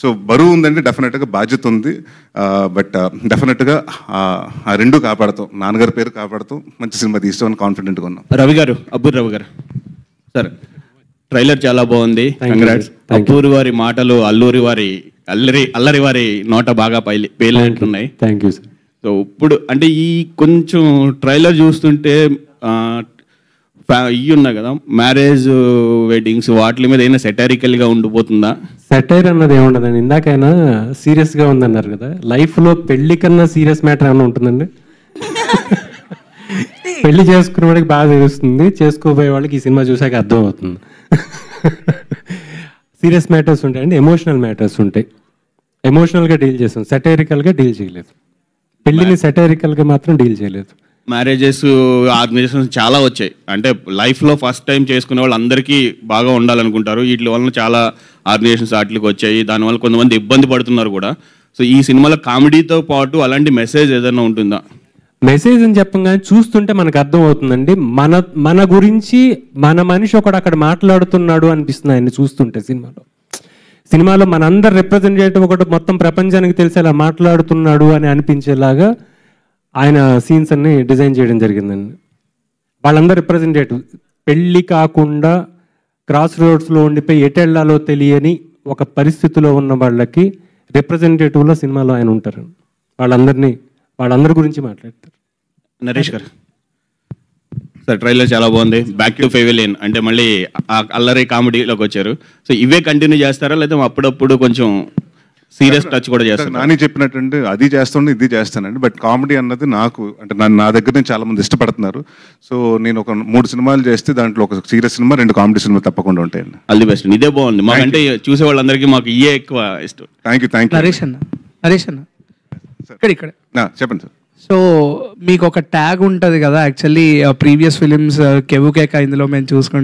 So బరువు ఉందంటే డెఫినెట్గా బాధ్యత ఉంది. బట్ డెఫినెట్గా ఆ రెండు కాపాడుతాం, నాన్నగారి పేరు కాపాడుతాం, మంచి సినిమా తీస్తామని కాన్ఫిడెంట్గా ఉన్నాం. రవి గారు, అబ్బూరి రవి గారు సార్, ట్రైలర్ చాలా బాగుంది, కంగ్రాట్స్. అబ్బూరి వారి మాటలు అల్లరి వారి నోట బాగా పేలినట్టున్నాయి. Thank you sir. సో ఇప్పుడు అంటే ఈ కొంచెం ట్రైలర్ చూస్తుంటే ఇవి ఉన్నాయి కదా, మ్యారేజ్ వెడ్డింగ్స్, వాటి మీద ఏమైనా సెటారికల్గా ఉండిపోతుందా? సెటైర్ అన్నది ఏముండదండి. ఇందాకైనా సీరియస్గా ఉందన్నారు కదా, లైఫ్లో పెళ్లి కన్నా సీరియస్ మ్యాటర్ ఏమైనా ఉంటుందండి? పెళ్లి చేసుకునే వాడికి బాగా తెలుస్తుంది, చేసుకోబోయే వాళ్ళకి ఈ సినిమా చూసాక అర్థం అవుతుంది. సీరియస్ మ్యాటర్స్ ఉంటాయండి, ఎమోషనల్ మ్యాటర్స్ ఉంటాయి. ఎమోషనల్గా డీల్ చేస్తాం, సెటైరికల్గా డీల్ చేయలేదు. పెళ్లిని సెటైరికల్గా మాత్రం డీల్ చేయలేదు. మ్యారేజెస్ ఆర్గనైజేషన్స్ చాలా వచ్చాయి, అంటే లైఫ్లో ఫస్ట్ టైం చేసుకునే వాళ్ళు అందరికీ బాగా ఉండాలనుకుంటారు. వీటి వల్ల చాలా ఆర్గనైజేషన్స్ వాటికి వచ్చాయి, దానివల్ల కొంతమంది ఇబ్బంది పడుతున్నారు కూడా. సో ఈ సినిమాలో కామెడీతో పాటు అలాంటి మెసేజ్ ఏదైనా ఉంటుందా? మెసేజ్ అని చెప్పగానే చూస్తుంటే మనకు అర్థం అవుతుందండి. మన గురించి మన మనిషి ఒకడు అక్కడ మాట్లాడుతున్నాడు అనిపిస్తుంది ఆయన్ని చూస్తుంటే. సినిమాలో మనందరు రిప్రజెంటేటివ్ ఒకటి మొత్తం ప్రపంచానికి తెలిసేలా మాట్లాడుతున్నాడు అని అనిపించేలాగా ఆయన సీన్స్ అన్ని డిజైన్ చేయడం జరిగిందండి. వాళ్ళందరూ రిప్రజెంటేటివ్, పెళ్ళి కాకుండా క్రాస్ రోడ్స్లో ఉండిపోయి ఎటెళ్లాలో తెలియని ఒక పరిస్థితిలో ఉన్న వాళ్ళకి రిప్రజెంటేటివ్లో సినిమాలో ఆయన ఉంటారు. వాళ్ళందరి గురించి మాట్లాడతారు. నరేష్ గారు సార్, ట్రైలర్ చాలా బాగుంది. బ్యాక్ టు ఫెవిలియన్ అంటే మళ్ళీ అల్లరి కామెడీలోకి వచ్చారు. సో ఇవే కంటిన్యూ చేస్తారా, లేదా అప్పుడప్పుడు కొంచెం సీరియస్ టచ్ కూడా చేస్తారు? నాని చెప్పినట్టు అది చేస్తుండే ఇది చేస్తానండి. బట్ కామెడీ అన్నది నాకు అంటే నా దగ్గర నుంచి చాలా మంది ఇష్టపడుతున్నారు. సో నేను ఒక 3 సినిమాలు చేస్తే దాంట్లో ఒక సీరియస్ సినిమా, 2 కామెడీ సినిమా తప్పకుండా ఉంటాయండి. All the best. ఇదే బాగుంది మాకంటే, చూసే వాళ్ళందరికీ మాకు ఇయే ఎక్కువ ఇష్టం. Thank you. నరేష్ అన్న ఇక్కడ చెప్పండి సార్. సో మీకు ఒక ట్యాగ్ ఉంటుంది కదా, యాక్చువల్లీ ప్రీవియస్ ఫిలిమ్స్ కెవుకేక ఇందులో మేము చూసుకుంటాం.